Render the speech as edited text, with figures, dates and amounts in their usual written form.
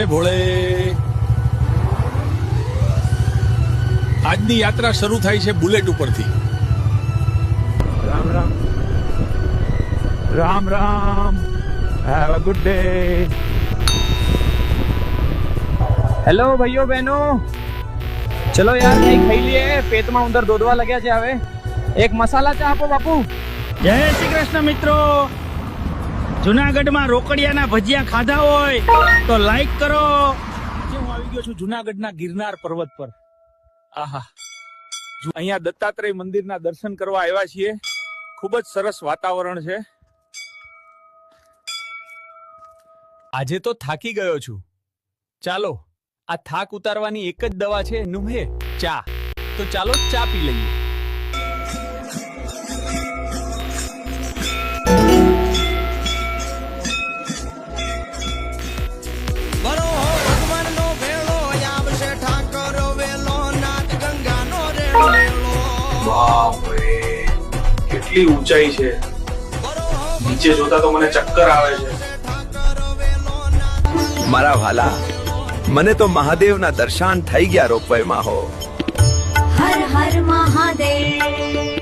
એ ભોળે, આજની યાત્રા શરૂ થાય છે બુલેટ ઉપરથી. Ram Ram Ram Ram. Have a good day. Hello ભાઈઓ બહેનો, ચલો યાર કઈ ખાઈ લઈએ, પેટમાં ઉંદર દોડવા લાગ્યા છે. હવે એક મસાલા ચા આપો બાપુ. જય શ્રી કૃષ્ણ મિત્રો. જુનાગઢમાં રોકડિયાના ભજીયા ખાધા હોય તો લાઈક કરો. આજે હું આવી ગયો છું જુનાગઢના ગિરનાર પર્વત પર. આહા, અહીંયા દત્તાત્રેય મંદિરના દર્શન કરવા આવ્યા છીએ. ખૂબ જ સરસ વાતાવરણ છે. આજે તો થાકી ગયો છું. ચાલો, આ થાક ઉતારવાની એક જ દવા છે, નુહે ચા. તો ચાલો ચા પી લઈએ. કેટલી ઊંચાઈ છે, નીચે જોતા તો મને ચક્કર આવે છે. મારા વાલા, મને તો મહાદેવના દર્શન થઈ ગયા રોપવેમાં હો. હર હર મહાદેવ.